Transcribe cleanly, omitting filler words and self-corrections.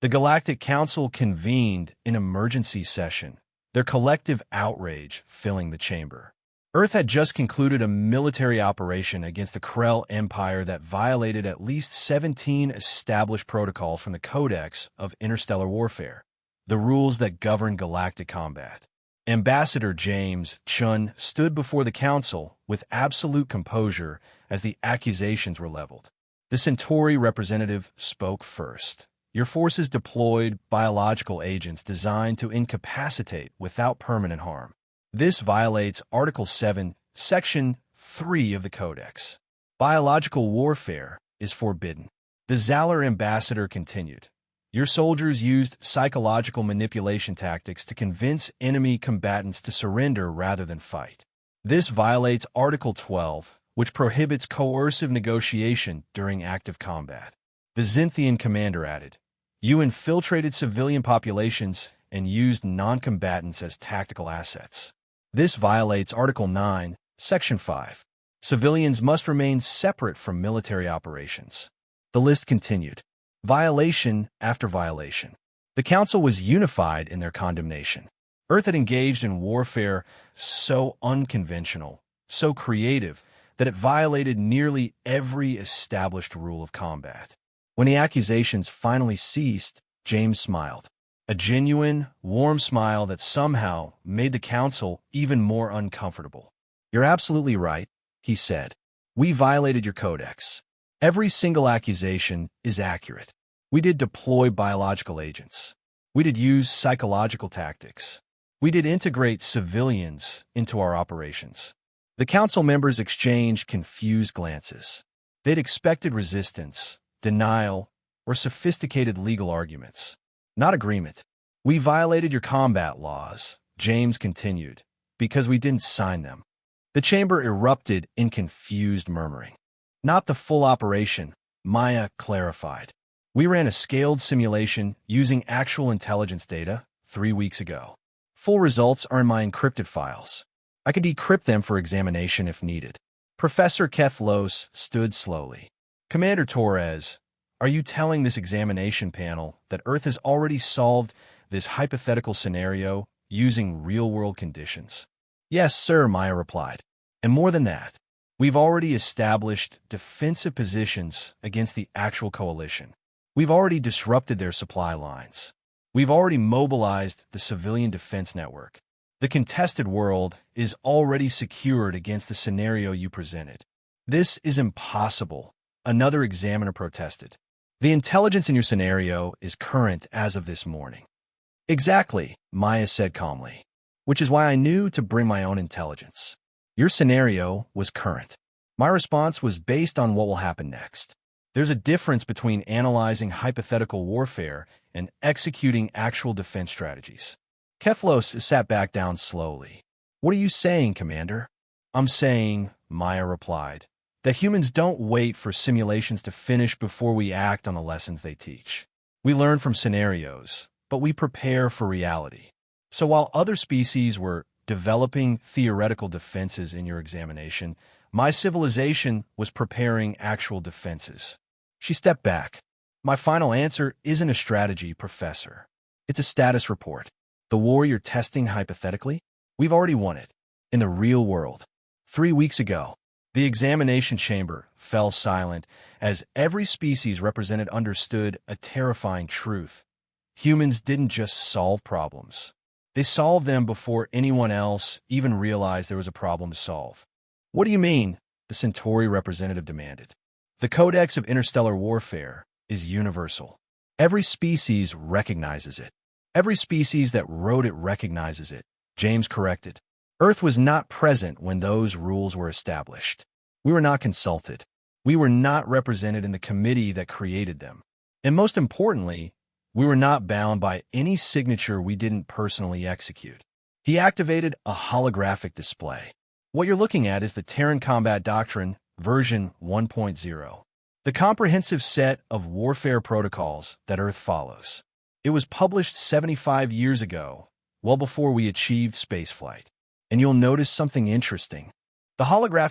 The Galactic Council convened an emergency session, their collective outrage filling the chamber. Earth had just concluded a military operation against the Krell Empire that violated at least 17 established protocols from the Codex of Interstellar Warfare, the rules that govern galactic combat. Ambassador James Chun stood before the council with absolute composure as the accusations were leveled. The Centauri representative spoke first. Your forces deployed biological agents designed to incapacitate without permanent harm. This violates Article 7, Section 3 of the Codex. Biological warfare is forbidden. The Zalar ambassador continued. Your soldiers used psychological manipulation tactics to convince enemy combatants to surrender rather than fight. This violates Article 12, which prohibits coercive negotiation during active combat. The Xinthian commander added, You infiltrated civilian populations and used non-combatants as tactical assets. This violates Article 9, Section 5. Civilians must remain separate from military operations. The list continued. Violation after violation. The Council was unified in their condemnation. Earth had engaged in warfare so unconventional, so creative, that it violated nearly every established rule of combat. When the accusations finally ceased, James smiled. A genuine, warm smile that somehow made the council even more uncomfortable. You're absolutely right, he said. We violated your codex. Every single accusation is accurate. We did deploy biological agents. We did use psychological tactics. We did integrate civilians into our operations. The council members exchanged confused glances. They'd expected resistance, denial, or sophisticated legal arguments. Not agreement. We violated your combat laws, James continued, because we didn't sign them. The chamber erupted in confused murmuring. Not the full operation, Maya clarified. We ran a scaled simulation using actual intelligence data 3 weeks ago. Full results are in my encrypted files. I could decrypt them for examination if needed. Professor Kethlos stood slowly. Commander Torres, are you telling this examination panel that Earth has already solved this hypothetical scenario using real-world conditions? Yes, sir, Maya replied. And more than that, we've already established defensive positions against the actual coalition. We've already disrupted their supply lines. We've already mobilized the civilian defense network. The contested world is already secured against the scenario you presented. This is impossible, another examiner protested. The intelligence in your scenario is current as of this morning. Exactly, Maya said calmly, which is why I knew to bring my own intelligence. Your scenario was current. My response was based on what will happen next. There's a difference between analyzing hypothetical warfare and executing actual defense strategies. Kethlos sat back down slowly. What are you saying, Commander? I'm saying, Maya replied, that humans don't wait for simulations to finish before we act on the lessons they teach. We learn from scenarios, but we prepare for reality. So while other species were developing theoretical defenses in your examination, my civilization was preparing actual defenses. She stepped back. My final answer isn't a strategy, Professor. It's a status report. The war you're testing hypothetically, we've already won it. In the real world. 3 weeks ago, the examination chamber fell silent as every species represented understood a terrifying truth. Humans didn't just solve problems. They solved them before anyone else even realized there was a problem to solve. What do you mean? The Centauri representative demanded. The Codex of Interstellar Warfare is universal. Every species recognizes it. Every species that wrote it recognizes it, James corrected. Earth was not present when those rules were established. We were not consulted. We were not represented in the committee that created them. And most importantly, we were not bound by any signature we didn't personally execute. He activated a holographic display. What you're looking at is the Terran Combat Doctrine, version 1.0, the comprehensive set of warfare protocols that Earth follows. It was published 75 years ago, well before we achieved spaceflight. And you'll notice something interesting. The holographic